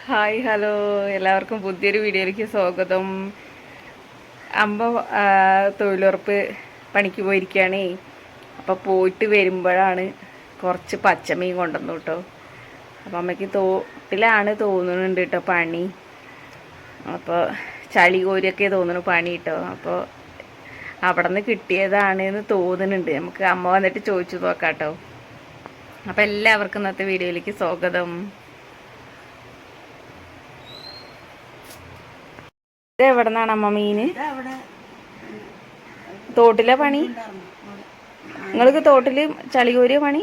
Hi hello എല്ലാവർക്കും പുതിയൊരു വീഡിയോയിലേക്ക് സ്വാഗതം. അമ്മ തൊഴിലുറപ്പ് പണിക്ക് പോയിരിക്കുകയാണേ. അപ്പോൾ പോയിട്ട് വരുമ്പോഴാണ് കുറച്ച് പച്ചമീൻ കൊണ്ടുവന്നു കേട്ടോ. അപ്പോൾ അമ്മയ്ക്ക് തോട്ടിലാണ് തോന്നുന്നുണ്ട് കേട്ടോ പണി. അപ്പോൾ ചളി കോരിയൊക്കെ തോന്നുന്നു പണി കേട്ടോ. അപ്പോൾ അവിടെ നിന്ന് കിട്ടിയതാണെന്ന് തോന്നുന്നുണ്ട്. നമുക്ക് അമ്മ വന്നിട്ട് ചോദിച്ചു നോക്കാം കേട്ടോ. അപ്പോൾ എല്ലാവർക്കും ഇന്നത്തെ വീഡിയോയിലേക്ക് സ്വാഗതം. എവിടെ നിന്നാണ് അമ്മ മീന്? തോട്ടിലെ പണി? നിങ്ങൾക്ക് തോട്ടില് ചളി കോരിയ പണി?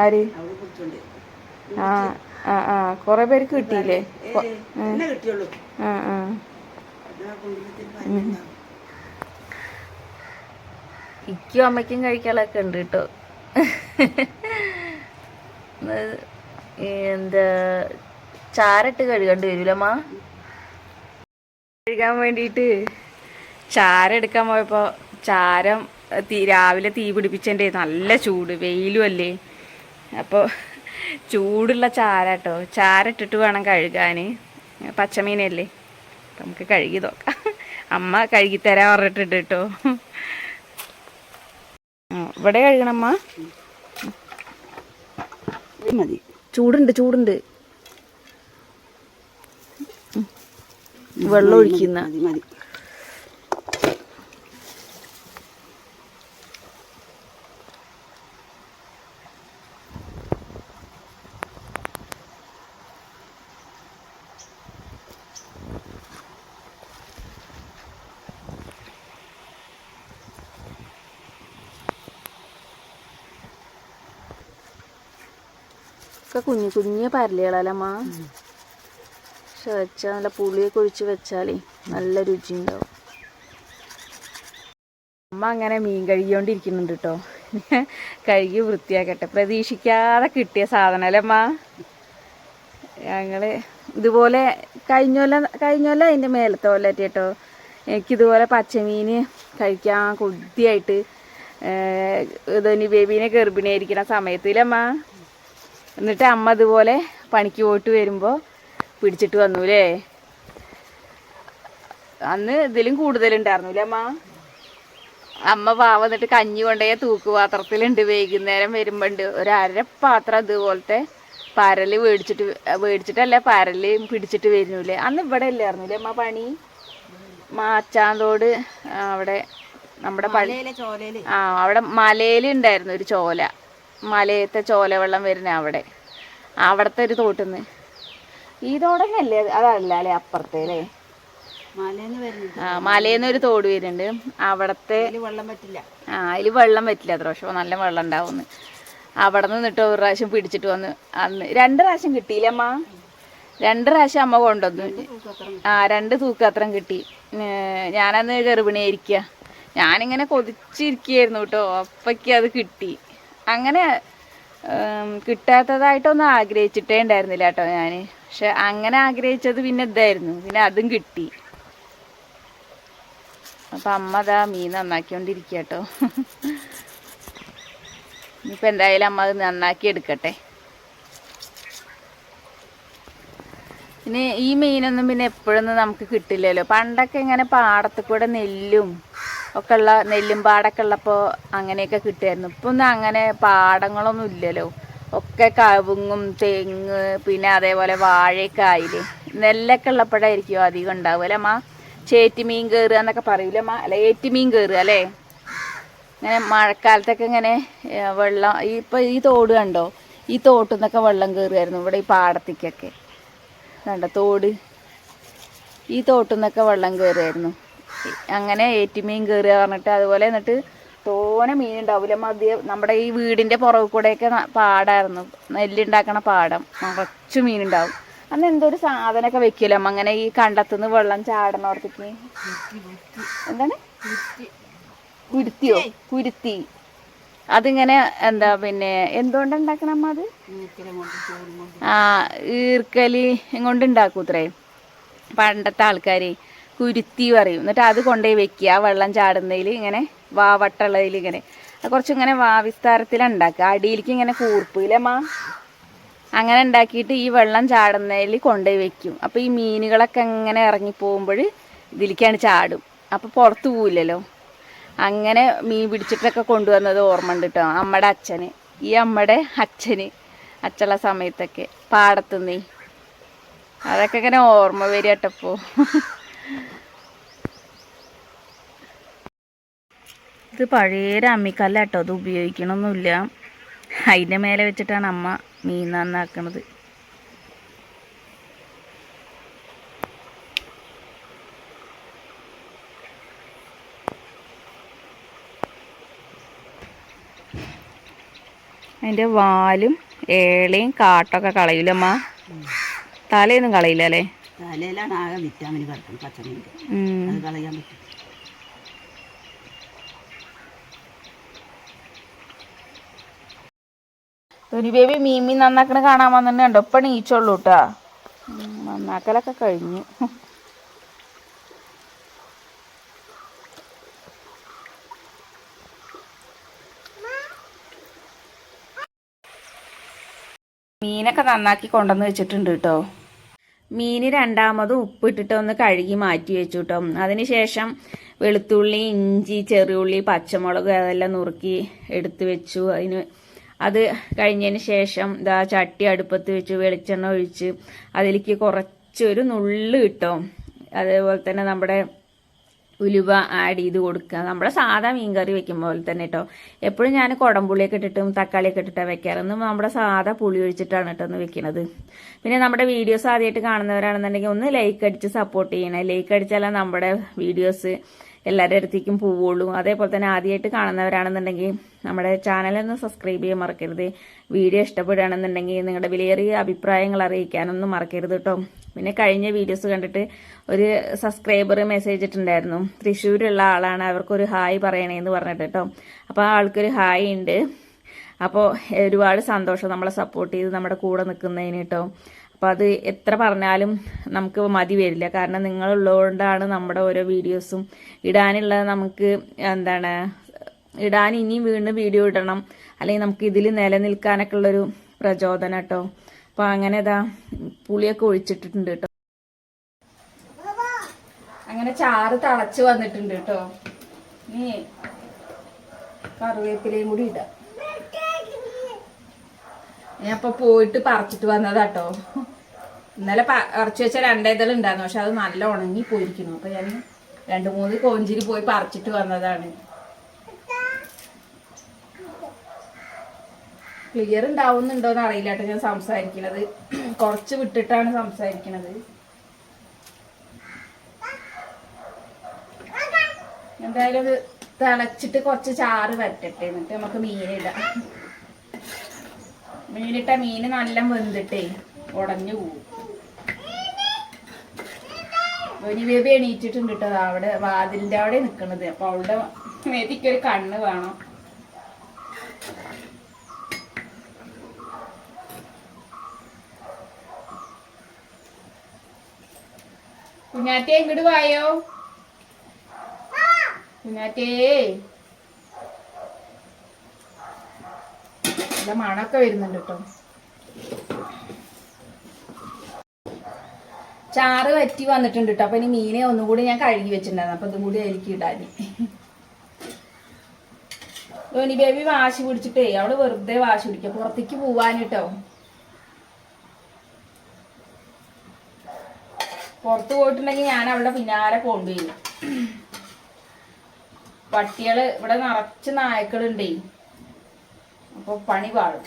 ആര്? ആ ആ ആ കൊറേ പേർക്ക് കിട്ടിയില്ലേ? ആ ആ ഇക്കും അമ്മയ്ക്കും കഴിക്കാനൊക്കെ ഉണ്ട് കേട്ടോ. എന്താ ചാരട്ട് കഴുകേണ്ടി വരൂലമ്മ. കഴുകാൻ വേണ്ടിയിട്ട് ചാരം എടുക്കാൻ പോയപ്പോൾ ചാരം രാവിലെ തീ പിടിപ്പിച്ചതിൻ്റെ നല്ല ചൂട്, വെയിലും അല്ലേ. അപ്പോൾ ചൂടുള്ള ചാരട്ടോ, ചാരട്ടിട്ട് വേണം കഴുകാൻ. പച്ചമീനല്ലേ, അപ്പം നമുക്ക് കഴുകി നോക്കാം. അമ്മ കഴുകിത്തരാൻ പറഞ്ഞിട്ടുണ്ട് കേട്ടോ. ഇവിടെ കഴുകണമ്മ. മതി, ചൂടുണ്ട് ചൂടുണ്ട്. വെള്ളം ഒഴിക്കുന്ന മതി. ഒക്കെ കുഞ്ഞു കുഞ്ഞു പരലുകളല്ലമ്മ. പക്ഷെ വെച്ചാൽ നല്ല പുളിയൊക്കെ ഒഴിച്ച് വെച്ചാലേ നല്ല രുചി ഉണ്ടാവും. അമ്മ അങ്ങനെ മീൻ കഴുകിക്കൊണ്ടിരിക്കുന്നുണ്ട് കേട്ടോ. കഴുകി വൃത്തിയാക്കട്ടെ. പ്രതീക്ഷിക്കാതെ കിട്ടിയ സാധനം അല്ലേ അമ്മ. ഞങ്ങൾ ഇതുപോലെ കഴിഞ്ഞോല്ല അതിൻ്റെ മേലത്തെ കൊല്ലറ്റ് കേട്ടോ. എനിക്കിതുപോലെ പച്ചമീൻ കഴിക്കാൻ കൊതിയായിട്ട് ഇതൊനി ബേബീനെ ഗർഭിണിയായിരിക്കുന്ന സമയത്തില്ലമ്മ. എന്നിട്ട് അമ്മ ഇതുപോലെ പണിക്ക് പോയിട്ട് വരുമ്പോൾ പിടിച്ചിട്ട് വന്നൂലേ. അന്ന് ഇതിലും കൂടുതലുണ്ടായിരുന്നൂലേ അമ്മ. അമ്മ വന്നിട്ട് കഞ്ഞി കൊണ്ടുപോയ തൂക്കുപാത്രത്തിലുണ്ട്. വൈകുന്നേരം വരുമ്പോണ്ട് ഒരു അരപ്പാത്രം ഇതുപോലത്തെ പരല് മേടിച്ചിട്ടല്ല പരല് പിടിച്ചിട്ട് വരുന്നൂലേ. അന്ന് ഇവിടെ ഇല്ലായിരുന്നൂലേ അമ്മ പണി. മാച്ചാന്തോട് അവിടെ നമ്മുടെ അവിടെ മലയിലുണ്ടായിരുന്നു ഒരു ചോല. മലയത്തെ ചോല വെള്ളം വരുന്ന അവിടത്തെ ഒരു തോട്ടിന്ന്. ഈ തോടന്നല്ലേ, അതല്ല അല്ലേ അപ്പുറത്തെ അല്ലേ. മലയിന്ന് ഒരു തോട് വരുന്നുണ്ട്. അവിടത്തെ അതിൽ വെള്ളം പറ്റില്ല അത്ര. പക്ഷെ നല്ല വെള്ളം ഉണ്ടാവുന്നു. അവിടെ നിന്നിട്ട് ഒരു പ്രാവശ്യം പിടിച്ചിട്ട് വന്ന് അന്ന് 2 പ്രാവശ്യം കിട്ടിയില്ലമ്മ. 2 പ്രാവശ്യം അമ്മ കൊണ്ടുവന്നു. 2 തൂക്കത്രം കിട്ടി. ഞാനന്ന് ഗർഭിണിയായിരിക്കുക. ഞാനിങ്ങനെ കൊതിച്ചിരിക്കുകയായിരുന്നു കേട്ടോ. അപ്പയ്ക്ക് അത് കിട്ടി. അങ്ങനെ കിട്ടാത്തതായിട്ടൊന്നും ആഗ്രഹിച്ചിട്ടേ ഉണ്ടായിരുന്നില്ല കേട്ടോ ഞാൻ. പക്ഷെ അങ്ങനെ ആഗ്രഹിച്ചത് പിന്നെ ഇതായിരുന്നു. പിന്നെ അതും കിട്ടി. അപ്പം അമ്മ അതാ മീൻ നന്നാക്കിക്കൊണ്ടിരിക്കുക കേട്ടോ. ഇനിയിപ്പോൾ എന്തായാലും അമ്മ അത് നന്നാക്കി എടുക്കട്ടെ. പിന്നെ ഈ മീനൊന്നും പിന്നെ എപ്പോഴൊന്നും നമുക്ക് കിട്ടില്ലല്ലോ. പണ്ടൊക്കെ ഇങ്ങനെ പാടത്ത് കൂടെ നെല്ലും ഒക്കെ ഉള്ള നെല്ലും പാടൊക്കെ ഉള്ളപ്പോൾ അങ്ങനെയൊക്കെ കിട്ടുമായിരുന്നു. ഇപ്പം ഒന്നും അങ്ങനെ പാടങ്ങളൊന്നും ഇല്ലല്ലോ. ഒക്കെ കവുങ്ങും തെങ്ങ് പിന്നെ അതേപോലെ വാഴയൊക്കെ ആയില്ലേ. നെല്ലൊക്കെ ഉള്ളപ്പോഴായിരിക്കും അധികം ഉണ്ടാവുക അല്ലേ അമ്മ. ചേറ്റുമീൻ കയറുക എന്നൊക്കെ പറയൂലേ അമ്മ. അല്ല ഏറ്റുമീൻ കയറുക അല്ലേ. ഇങ്ങനെ മഴക്കാലത്തൊക്കെ ഇങ്ങനെ വെള്ളം ഇപ്പം ഈ തോട് കണ്ടോ. ഈ തോട്ടിൽ നിന്നൊക്കെ വെള്ളം കയറുമായിരുന്നു ഇവിടെ ഈ പാടത്തേക്കൊക്കെ. കണ്ടോ തോട്. ഈ തോട്ടിൽ നിന്നൊക്കെ വെള്ളം കയറുമായിരുന്നു. അങ്ങനെ ഏറ്റുമീൻ കയറുക പറഞ്ഞിട്ട്. അതുപോലെ എന്നിട്ട് തോനെ മീൻ ഉണ്ടാവില്ല മതിയ. നമ്മുടെ ഈ വീടിൻ്റെ പുറകെ കൂടെയൊക്കെ പാടായിരുന്നു, നെല്ലുണ്ടാക്കണ പാടം. കുറച്ച് മീനുണ്ടാവും. അന്ന് എന്തൊരു സാധനമൊക്കെ വെക്കില്ല അമ്മ. അങ്ങനെ ഈ കണ്ടത്തുനിന്ന് വെള്ളം അതിങ്ങനെ എന്താ പിന്നെ എന്തുകൊണ്ടുണ്ടാക്കണം അമ്മ അത്? ആ ഈർക്കലി കൊണ്ട് ഉണ്ടാക്കൂത്രേ പണ്ടത്തെ ആൾക്കാർ. കുരുത്തി പറയും. എന്നിട്ട് അത് കൊണ്ടുപോയി വെക്കുക. ആ വെള്ളം ചാടുന്നതിൽ ഇങ്ങനെ വട്ടുള്ളതിൽ ഇങ്ങനെ കുറച്ചിങ്ങനെ വിസ്താരത്തിലാണ് ഉണ്ടാക്കുക. അടിയിലേക്ക് ഇങ്ങനെ കൂർപ്പില്ലമ്മ. അങ്ങനെ ഉണ്ടാക്കിയിട്ട് ഈ വെള്ളം ചാടുന്നതിൽ കൊണ്ടുപോയി വെക്കും. അപ്പോൾ ഈ മീനുകളൊക്കെ ഇങ്ങനെ ഇറങ്ങി പോകുമ്പോൾ ഇതിലേക്കാണ് ചാടും. അപ്പോൾ പുറത്ത് പോവില്ലല്ലോ. അങ്ങനെ മീൻ പിടിച്ചിട്ടൊക്കെ കൊണ്ടുവന്നത് ഓർമ്മ ഉണ്ട് കേട്ടോ അമ്മയുടെ അച്ഛന്. ഈ അമ്മയുടെ അച്ഛന് അച്ഛനുള്ള സമയത്തൊക്കെ പാടത്തുനിന്നേ അതൊക്കെ ഇങ്ങനെ ഓർമ്മ വരിക കേട്ടപ്പോൾ. ഇത് പഴയ അമ്മിക്കല്ല കേട്ടോ. അത് ഉപയോഗിക്കണമൊന്നുമില്ല. അതിൻ്റെ മേലെ വെച്ചിട്ടാണ് അമ്മ മീൻ നന്നാക്കണത്. അതിൻ്റെ വാലും ഏളയും കാട്ടൊക്കെ കളയില്ലമ്മ. തലയൊന്നും കളയില്ല അല്ലേ? തലയിലാണ് ആകെ വിറ്റാമിൻ കിടക്കുന്നത് പച്ചമീൻ. അത് കളയാൻ പറ്റും. ഒരു ബേബി മീൻ നന്നാക്കണ കാണാൻ വന്നിട്ടുണ്ടോ? ഇപ്പം നീച്ചുള്ളൂ കേട്ടാ. നന്നാക്കലൊക്കെ കഴിഞ്ഞു. മീനൊക്കെ നന്നാക്കി കൊണ്ടുവന്ന് വെച്ചിട്ടുണ്ട് കേട്ടോ. മീൻ രണ്ടാമതും ഉപ്പിട്ടിട്ട് ഒന്ന് കഴുകി മാറ്റി വെച്ചു കേട്ടോ. അതിനുശേഷം വെളുത്തുള്ളി, ഇഞ്ചി, ചെറിയുള്ളി, പച്ചമുളക് അതെല്ലാം നുറുക്കി എടുത്ത് വെച്ചു. അത് കഴിഞ്ഞതിന് ശേഷം ചട്ടി അടുപ്പത്ത് വെച്ച് വെളിച്ചെണ്ണ ഒഴിച്ച് അതിലേക്ക് കുറച്ചൊരു നുള്ള് കിട്ടോ. അതേപോലെ തന്നെ നമ്മുടെ ഉലുവ ആഡ് ചെയ്ത് കൊടുക്കുക. നമ്മുടെ സാധാ മീൻകറി വെക്കും പോലെ തന്നെ കേട്ടോ. എപ്പോഴും ഞാൻ കുടംപുളിയൊക്കെ ഇട്ടിട്ടും തക്കാളിയൊക്കെ ഇട്ടിട്ടാണ് വെക്കാറൊന്നും നമ്മുടെ സാധാ പുളി ഒഴിച്ചിട്ടാണ് കേട്ടോ ഒന്ന് വെക്കുന്നത്. പിന്നെ നമ്മുടെ വീഡിയോസ് ആദ്യമായിട്ട് കാണുന്നവരാണെന്നുണ്ടെങ്കിൽ ഒന്ന് ലൈക്ക് അടിച്ച് സപ്പോർട്ട് ചെയ്യണേ. ലൈക്ക് അടിച്ചാലേ നമ്മുടെ വീഡിയോസ് എല്ലാവരുടെ അടുത്തേക്കും പോവുള്ളൂ. അതേപോലെ തന്നെ ആദ്യമായിട്ട് കാണുന്നവരാണെന്നുണ്ടെങ്കിൽ നമ്മുടെ ചാനലൊന്ന് സബ്സ്ക്രൈബ് ചെയ്യാൻ മറക്കരുത്. വീഡിയോ ഇഷ്ടപ്പെടുകയാണെന്നുണ്ടെങ്കിൽ നിങ്ങളുടെ വിലയേറിയ അഭിപ്രായങ്ങൾ അറിയിക്കാനൊന്നും മറക്കരുത് കേട്ടോ. പിന്നെ കഴിഞ്ഞ വീഡിയോസ് കണ്ടിട്ട് ഒരു സബ്സ്ക്രൈബർ മെസ്സേജ് ഇട്ടുണ്ടായിരുന്നു. തൃശ്ശൂരുള്ള ആളാണ്, അവർക്കൊരു ഹായ് പറയണേന്ന് പറഞ്ഞിട്ട് കേട്ടോ. അപ്പോൾ ആ ആൾക്കൊരു ഹായ് ഉണ്ട്. അപ്പോൾ ഒരുപാട് സന്തോഷം നമ്മളെ സപ്പോർട്ട് ചെയ്ത് നമ്മുടെ കൂടെ നിൽക്കുന്നതിന് കേട്ടോ. അപ്പോൾ അത് എത്ര പറഞ്ഞാലും നമുക്ക് മതി വരില്ല. കാരണം നിങ്ങളുള്ളതുകൊണ്ടാണ് നമ്മുടെ ഓരോ വീഡിയോസും ഇടാനുള്ളത്. നമുക്ക് ഇടാൻ ഇനിയും വീണ്ടും വീഡിയോ ഇടണം, അല്ലെങ്കിൽ നമുക്ക് ഇതിൽ നിലനിൽക്കാനൊക്കെ ഉള്ളൊരു പ്രചോദനം കേട്ടോ. അപ്പോൾ അങ്ങനെ പുളിയൊക്കെ ഒഴിച്ചിട്ടിട്ടുണ്ട് കേട്ടോ. അങ്ങനെ ചാറ് തിളച്ച് വന്നിട്ടുണ്ട് കേട്ടോ. ഇനി കറിവേപ്പിലയും കൂടി ഇടാം. ഞാൻ ഇപ്പൊ പോയിട്ട് പറിച്ചിട്ട് വന്നതാട്ടോ. ഇന്നലെ പറിച്ചു വെച്ച 2 ഇതൾ ഉണ്ടായിരുന്നു, പക്ഷെ അത് നല്ല ഉണങ്ങി പോയിരിക്കുന്നു. അപ്പൊ ഞാൻ 2-3 കോഞ്ചിരി പോയി പറിച്ചിട്ട് വന്നതാണ്. ക്ലിയർ ഉണ്ടാവുന്നുണ്ടോന്ന് അറിയില്ല കേട്ടോ ഞാൻ സംസാരിക്കണത്. കുറച്ച് വിട്ടിട്ടാണ് സംസാരിക്കണത്. എന്തായാലും ഇത് തിളച്ചിട്ട് കുറച്ച് ചാറ് വരട്ടെ, എന്നിട്ട് നമുക്ക് മീനിടാം. മീനിട്ട മീന് നല്ല വെന്തിട്ടേ ഉടഞ്ഞു പോകും. ഒരു ബേബി എണീറ്റിട്ടുണ്ട് കേട്ടോ. അവിടെ വാതിലിന്റെ അവിടെ നിക്കണത്. അപ്പൊ അവളുടെ മേതിക്കൊരു കണ്ണ് വേണം. കുഞ്ഞാറ്റേ ഇങ്ങോട്ട് വായോ. കുഞ്ഞാറ്റേ നല്ല മണമൊക്കെ വരുന്നുണ്ട് കേട്ടോ. ചാറ് വറ്റി വന്നിട്ടുണ്ട് കേട്ടോ. അപ്പൊ ഇനി മീനെ ഒന്നുകൂടി ഞാൻ കഴുകി വെച്ചിട്ടുണ്ടായിരുന്നു. അപ്പൊ ഇതും കൂടി അതിലേക്ക് ഇടാൻ. ധോനി ബേബി വാശി പിടിച്ചിട്ടേ അവള് വെറുതെ വാശി പിടിക്കുക പുറത്തേക്ക് പോവാൻ കേട്ടോ. പുറത്ത് പോയിട്ടുണ്ടെങ്കിൽ ഞാൻ അവളുടെ പിന്നാലെ കൊണ്ടുപോയി. പട്ടികള് ഇവിടെ നിറച്ച് നായ്ക്കളുണ്ടേ. അപ്പൊ പണി പാടും.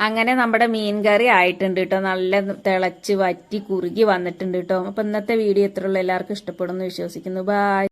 അങ്ങനെ നമ്മുടെ മീൻ കറി ആയിട്ടുണ്ട് കേട്ടോ. നല്ല തിളച്ച് വറ്റി കുറുകി വന്നിട്ടുണ്ട് കേട്ടോ. അപ്പൊ ഇന്നത്തെ വീഡിയോ ഇത്രയുള്ള എല്ലാവർക്കും ഇഷ്ടപ്പെടുന്നു വിശ്വസിക്കുന്നു. ബൈ.